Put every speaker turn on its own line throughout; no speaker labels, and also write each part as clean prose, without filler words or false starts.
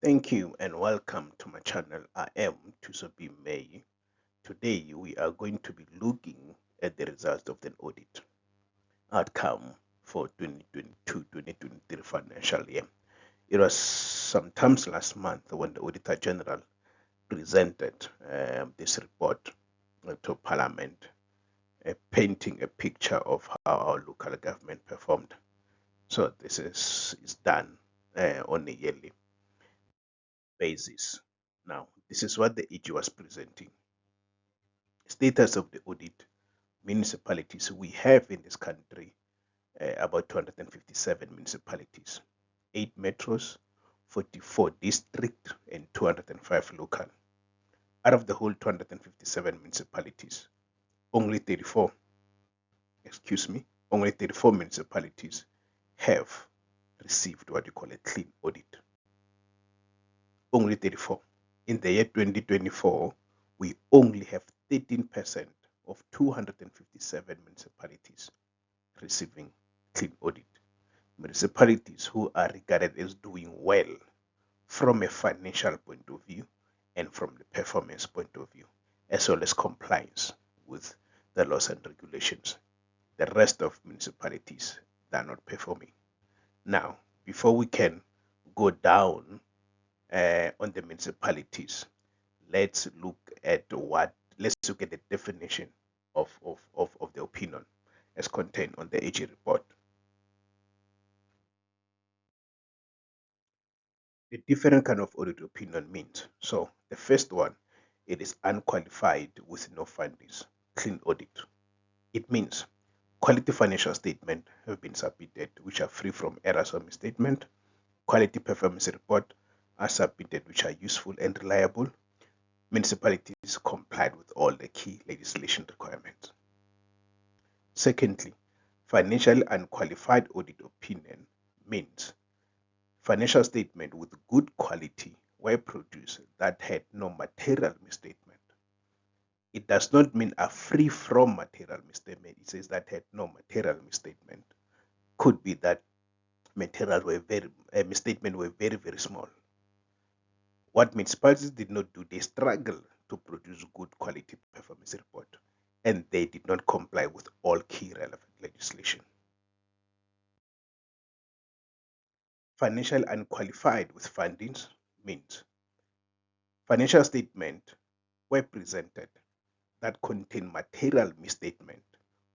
Thank you and welcome to my channel. I am Tusobi May. Today we are going to be looking at the results of the audit outcome for 2022-2023 financial year. It was sometimes last month when the Auditor General presented this report to Parliament, painting a picture of how our local government performed. So this is done on a yearly basis. Now, this is what the AG was presenting. Status of the audit municipalities. We have in this country about 257 municipalities, 8 metros, 44 district, and 205 local. Out of the whole 257 municipalities, only 34 municipalities have received what you call a clean audit. Only 34. In the year 2024, we only have 13% of 257 municipalities receiving clean audit. Municipalities who are regarded as doing well from a financial point of view and from the performance point of view, as well as compliance with the laws and regulations. The rest of municipalities, they are not performing. Now, before we can go down on the municipalities, let's look at the definition of the opinion as contained on the AG report. The different kind of audit opinion means. So the first one, it is unqualified with no findings, clean audit. It means quality financial statement have been submitted which are free from errors or misstatement. Quality performance report are submitted which are useful and reliable. Municipalities complied with all the key legislation requirements. Secondly, financially unqualified audit opinion means financial statement with good quality were produced that had no material misstatement. It does not mean are free from material misstatement. It says that had no material misstatement. Could be that misstatement were very, very small. What municipalities did not do, they struggled to produce good quality performance report, and they did not comply with all key relevant legislation. Financial unqualified with findings means financial statement were presented that contain material misstatement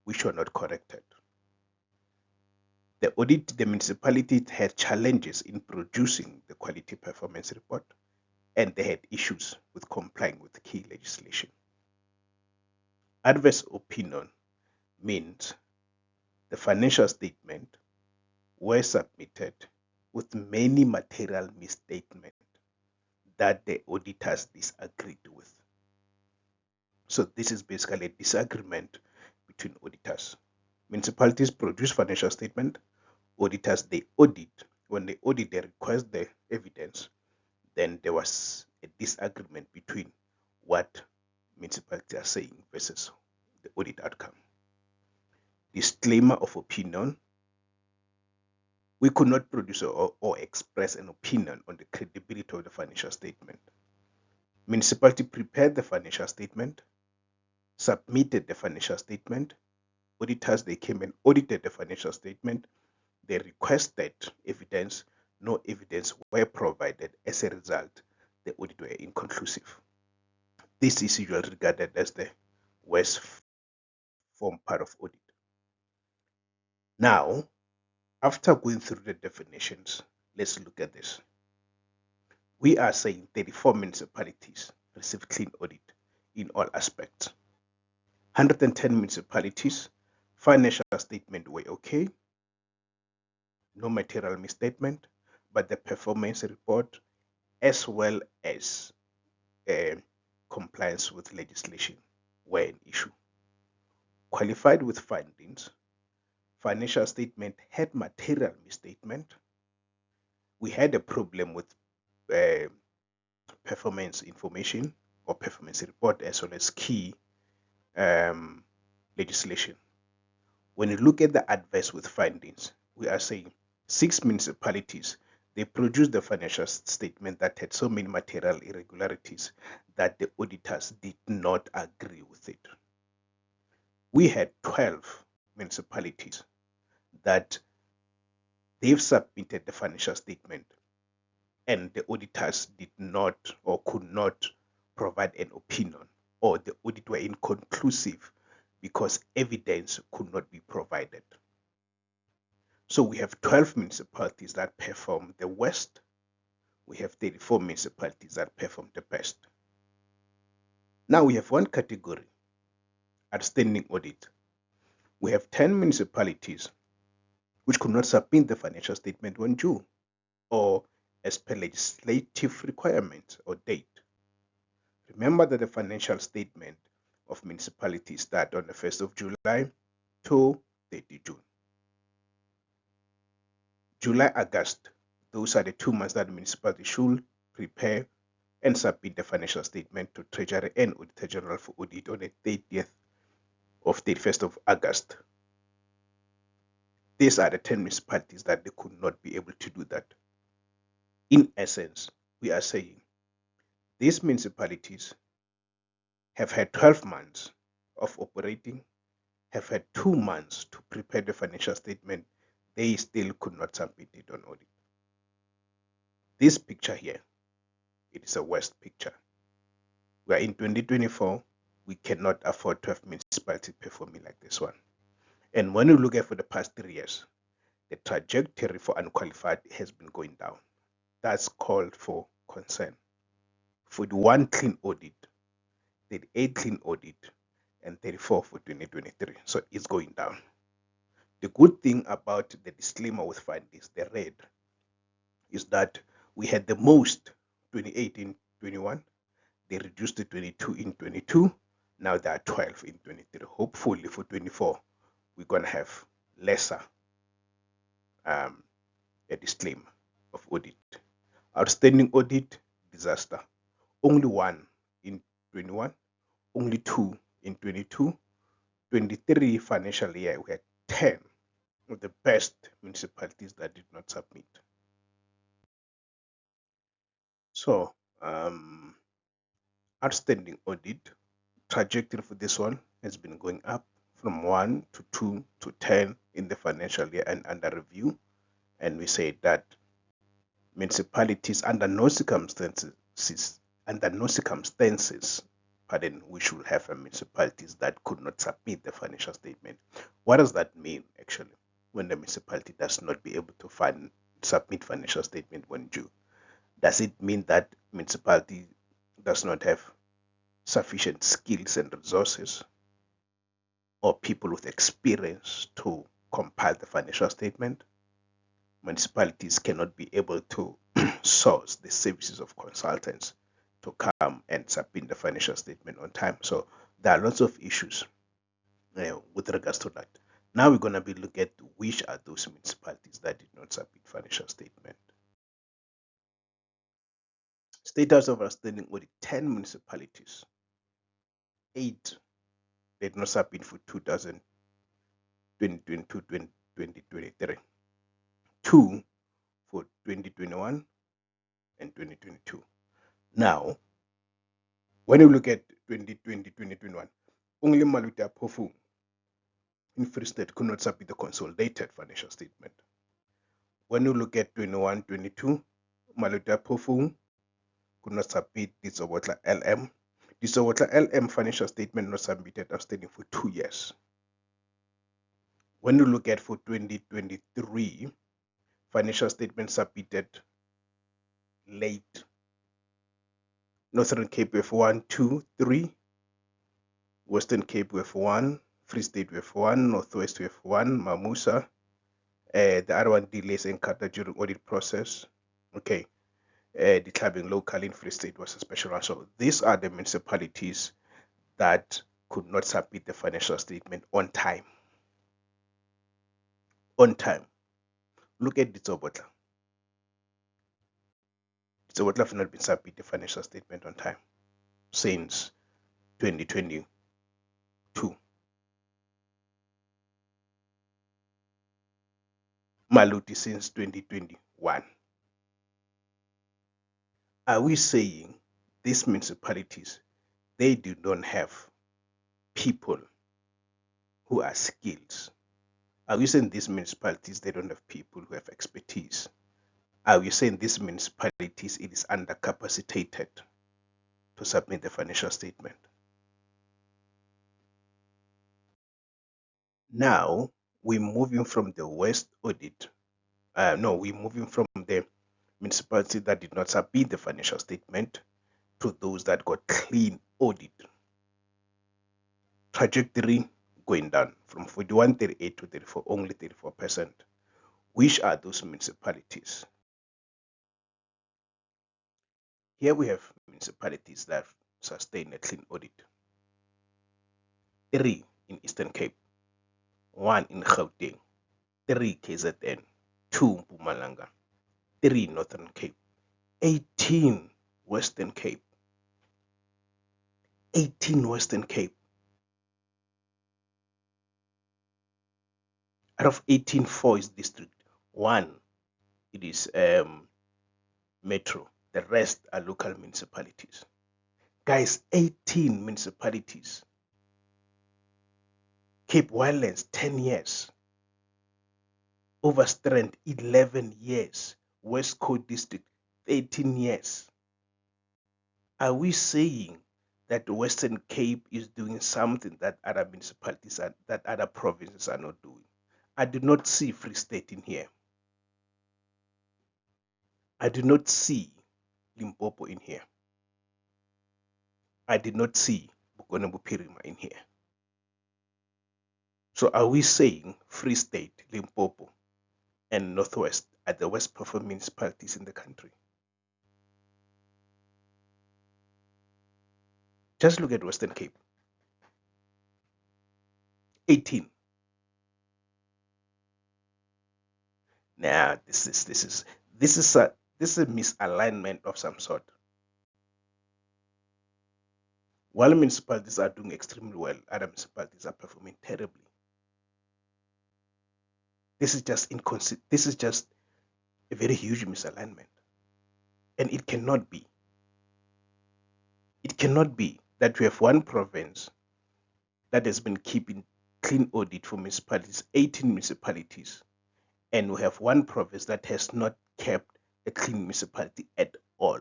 which were not corrected. The municipality had challenges in producing the quality performance report, and they had issues with complying with key legislation. Adverse opinion means the financial statement were submitted with many material misstatements that the auditors disagreed with. So this is basically a disagreement between auditors. Municipalities produce financial statement, auditors they audit. When they audit, they request the evidence. Then there was a disagreement between what municipalities are saying versus the audit outcome. Disclaimer of opinion. We could not produce or express an opinion on the credibility of the financial statement. Municipality prepared the financial statement, submitted the financial statement. Auditors, they came and audited the financial statement. They requested evidence. No evidence were provided. As a result, the audit were inconclusive. This is usually regarded as the worst form part of audit. Now, after going through the definitions, let's look at this. We are saying 34 municipalities received clean audit in all aspects. 110 municipalities, financial statement were okay, no material misstatement, but the performance report as well as compliance with legislation were an issue. Qualified with findings, financial statement had material misstatement. We had a problem with performance information or performance report as well as key legislation. When you look at the adverse with findings, we are saying 6 municipalities They produced the financial statement that had so many material irregularities that the auditors did not agree with it. We had 12 municipalities that they've submitted the financial statement and the auditors did not or could not provide an opinion, or the audit were inconclusive because evidence could not be provided. So we have 12 municipalities that perform the worst. We have 34 municipalities that perform the best. Now we have one category, outstanding audit. We have 10 municipalities which could not submit the financial statement when due or as per legislative requirement or date. Remember that the financial statement of municipalities start on the 1st of July to 30 June. July, August, those are the 2 months that the municipality should prepare and submit the financial statement to Treasury and Auditor General for audit on the 30th of 31st of August. These are the 10 municipalities that they could not be able to do that. In essence, we are saying these municipalities have had 12 months of operating, have had 2 months to prepare the financial statement. They still could not submit it on audit. This picture here, it is a worst picture. We are in 2024. We cannot afford 12 municipalities performing like this one. And when you look at for the past 3 years, the trajectory for unqualified has been going down. That's called for concern. For the 1 clean audit, 38 clean audit, and 34 for 2023. So it's going down. The good thing about the disclaimer with findings, the red, is that we had the most 2018-21. They reduced to 22 in 22. Now there are 12 in 23. Hopefully for 24, we're going to have lesser a disclaimer of audit. Outstanding audit, disaster. Only 1 in 21, only 2 in 22. 23 financial year, we had 10 of the best municipalities that did not submit. So, outstanding audit trajectory for this one has been going up from 1 to 2 to 10 in the financial year and under review. And we say that municipalities under no circumstances, we should have municipalities that could not submit the financial statement. What does that mean actually when the municipality does not be able to submit financial statement when due? Does it mean that municipality does not have sufficient skills and resources or people with experience to compile the financial statement? Municipalities cannot be able to source the services of consultants to come and submit the financial statement on time. So there are lots of issues with regards to that. Now we're going to be looking at which are those municipalities that did not submit financial statement. Status of outstanding audit, 10 municipalities. 8 did not submit for 2022-2023. 2 for 2021 and 2022. Now, when you look at 2020-2021, only Maluta Pofu in Free State could not submit the consolidated financial statement. When you look at 21-22, Maluta Pofu could not submit Disowotla LM. Disowotla LM financial statement not submitted outstanding for 2 years. When you look at for 2023, financial statement submitted late. Northern Cape with 1, 2, 3. Western Cape with 1. Free State with 1. Northwest with 1. Mamusa. The other one delays encountered during audit process. Okay. Declaring local in Free State was a special one. So these are the municipalities that could not submit the financial statement on time. On time. Look at Ditsobotla. Ditsobotla have not been submitted the financial statement on time since 2022. Maluti since 2021. Are we saying these municipalities, they do not have people who are skilled? Are we saying these municipalities, they don't have people who have expertise? Are we saying these municipalities, it is undercapacitated to submit the financial statement? Now, we're moving from the West audit. We're moving from the municipality that did not submit the financial statement to those that got clean audit. Trajectory going down from 41.38 to 34, only 34%. Which are those municipalities? Here we have municipalities that sustain a clean audit. 3 in Eastern Cape, 1 in Gauteng, 3 KZN, 2 Mpumalanga, 3 Northern Cape, 18 Western Cape, 18 Western Cape. Out of 18, 4 is district, 1 it is metro, the rest are local municipalities. Guys, 18 municipalities. Cape Wildlands, 10 years. Overstrand, 11 years. West Coast District, 13 years. Are we saying that the Western Cape is doing something that other municipalities are, that other provinces are not doing? I do not see Free State in here. I do not see Limpopo in here. I did not see Bukonebuphirima in here. So are we saying Free State, Limpopo, and Northwest are the worst performing municipalities in the country? Just look at Western Cape. 18. Now this is a misalignment of some sort. While municipalities are doing extremely well, other municipalities are performing terribly. This is just a very huge misalignment. And it cannot be. It cannot be that we have one province that has been keeping clean audit for municipalities, 18 municipalities, and we have one province that has not kept a clean municipality at all.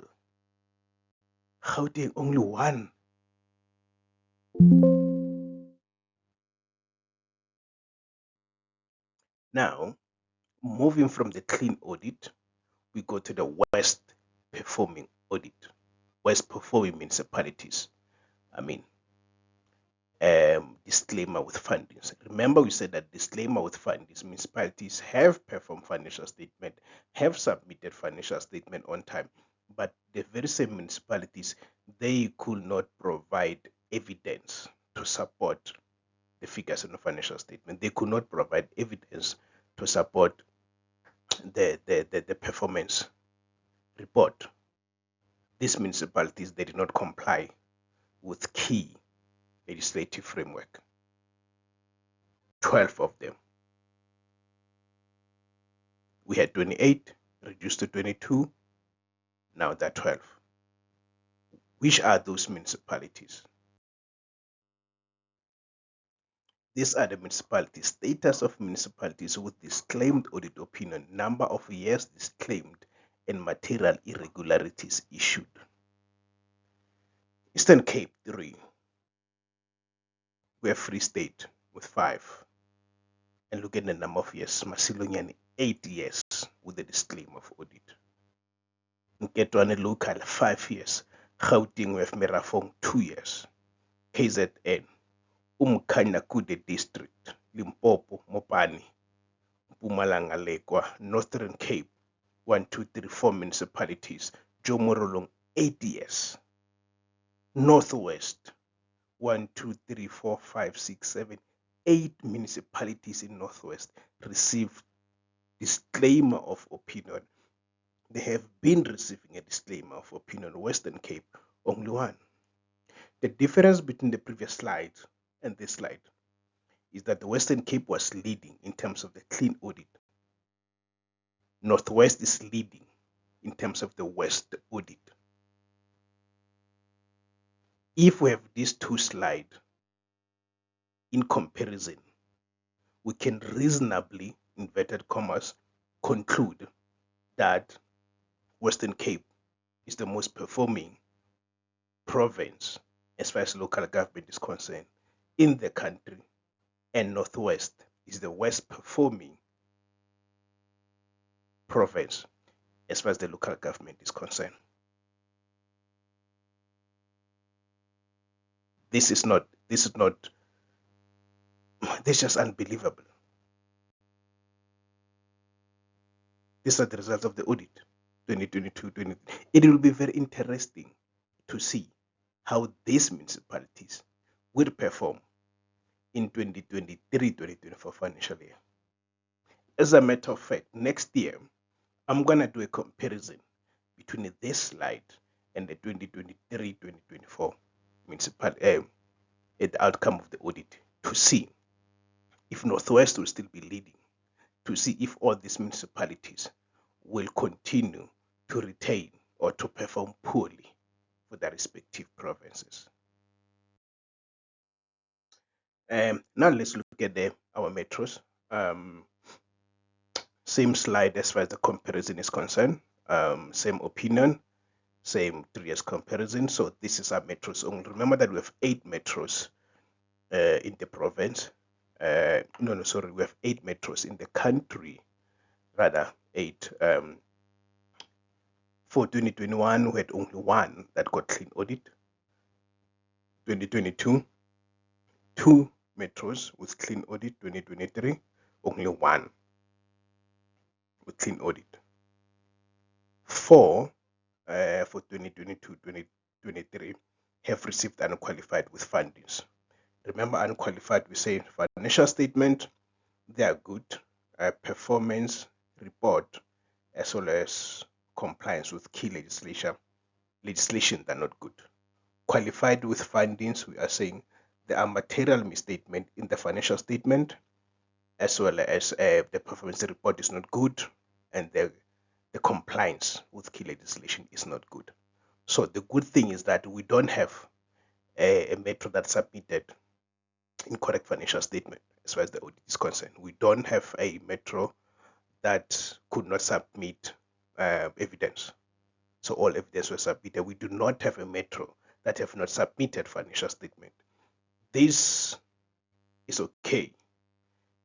Gauteng, only one. Now, moving from the clean audit, we go to the worst performing audit, worst performing municipalities. I mean, disclaimer with fundings. Remember, we said that disclaimer with fundings, municipalities have performed financial statement, have submitted financial statement on time, but the very same municipalities, they could not provide evidence to support the figures in the financial statement. They could not provide evidence to support the performance report. These municipalities, they did not comply with key legislative framework. 12 of them. We had 28, reduced to 22, now they're 12. Which are those municipalities? These are the municipalities. Status of municipalities with disclaimed audit opinion, number of years disclaimed, and material irregularities issued. Eastern Cape, 3. We have Free State with 5. And look at the number of years. Masilonyane, 8 years with the disclaimer of audit. Nketwane Local, 5 years. Gauteng, we have Merafong, 2 years. KZN, Umkhanyakude District, Limpopo, Mopani, Mpumalanga, Lekwa, Northern Cape, 1, 2, 3, 4 municipalities. Jomorolong, 8 years. Northwest, 1, 2, 3, 4, 5, 6, 7, 8 municipalities in Northwest received disclaimer of opinion. They have been receiving a disclaimer of opinion. Western Cape, only 1. The difference between the previous slide and this slide is that the Western Cape was leading in terms of the clean audit. Northwest is leading in terms of the West audit. if we have these two slides in comparison, we can reasonably, inverted commas, conclude that Western Cape is the most performing province as far as local government is concerned in the country, and Northwest is the worst performing province as far as the local government is concerned. This is just unbelievable. These are the results of the audit 2022-2023. It will be very interesting to see how these municipalities will perform in 2023-2024 financial year. As a matter of fact, next year, I'm going to do a comparison between this slide and the 2023-2024 municipal the outcome of the audit, to see if Northwest will still be leading, to see if all these municipalities will continue to retain or to perform poorly for their respective provinces. Now let's look at our metros. Same slide as far as the comparison is concerned. Same opinion, same 3 years comparison. So this is our metros only. Remember that we have 8 metros in the province. We have 8 metros in the country, rather 8. For 2021, we had only 1 that got clean audit. 2022, 2 metros with clean audit. 2023, only 1 with clean audit. 4 for 2022-2023 have received unqualified with findings. Remember, unqualified, we say financial statement, they are good. Performance report, as well as compliance with key legislation, they're not good. Qualified with findings, we are saying there are material misstatement in the financial statement, as well as the performance report is not good, and the compliance with key legislation is not good. So the good thing is that we don't have a metro that submitted incorrect financial statement as far as the audit is concerned. We don't have a metro that could not submit evidence. So all evidence was submitted. We do not have a metro that have not submitted financial statement. This is okay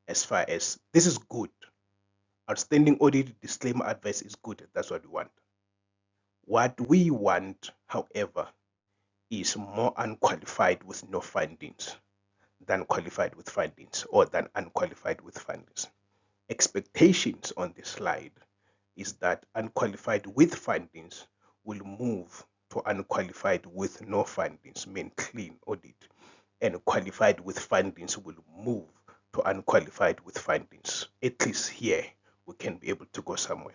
as far as this is good. Outstanding audit disclaimer advice is good. That's what we want. What we want, however, is more unqualified with no findings than qualified with findings, or than unqualified with findings. Expectations on this slide is that unqualified with findings will move to unqualified with no findings, mean clean audit, and qualified with findings will move to unqualified with findings. At least here we can be able to go somewhere.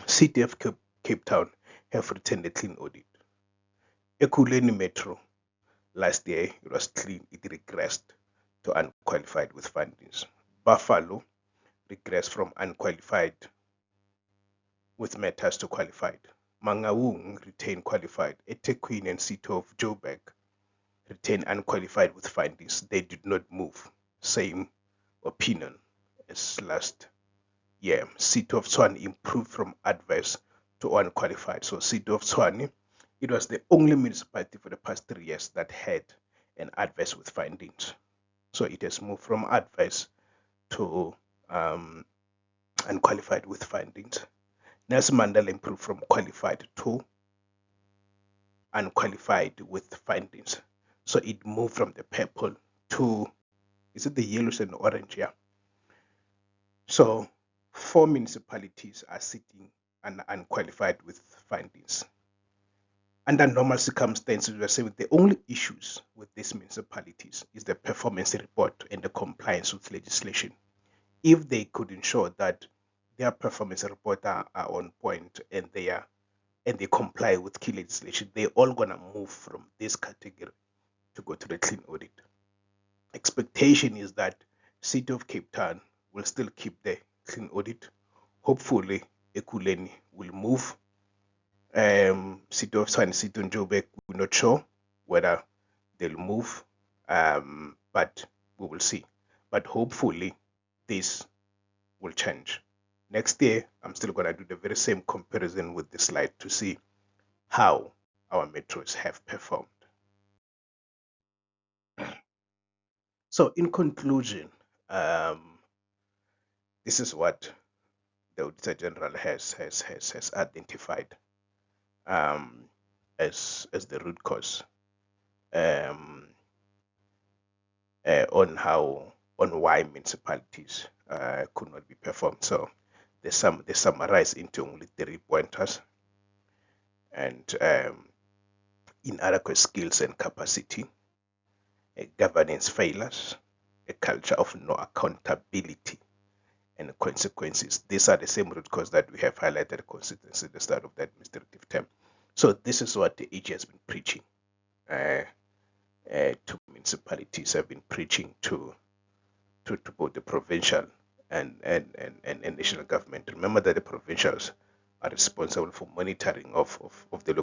City of Cape Town have returned a clean audit. Ekurhuleni Metro, last year it was clean, it regressed to unqualified with findings. Buffalo regressed from unqualified with matters to qualified. Mangaung retained qualified. eThekwini and City of Joburg retained unqualified with findings. They did not move. Same opinion as last year. City of Tshwane improved from adverse to unqualified. So City of Tshwane, it was the only municipality for the past 3 years that had an adverse with findings. So it has moved from adverse to unqualified with findings. Nelson Mandela improved from qualified to unqualified with findings. So it moved from the purple to, is it the yellows and orange? Yeah. So 4 municipalities are sitting unqualified with findings. Under normal circumstances, we are saying the only issues with these municipalities is the performance report and the compliance with legislation. If they could ensure that their performance report are on point and they comply with key legislation, they're all gonna move from this category to go to the clean audit. Expectation is that City of Cape Town will still keep the clean audit. Hopefully, Ekurhuleni will move. City of Tshwane, City of Joburg, we're not sure. whether they'll move, but we will see. But hopefully this will change. Next year, I'm still going to do the very same comparison with this slide to see how our metros have performed. So in conclusion, this is what the Auditor General has identified as the root cause on why municipalities could not be performed. So they summarize into only 3 pointers, and inadequate skills and capacity, governance failures, a culture of no accountability, and consequences. These are the same root cause that we have highlighted constituency at the start of the administrative term. So this is what the AG has been preaching to municipalities, have been preaching to both the provincial and national government. Remember that the provincials are responsible for monitoring of the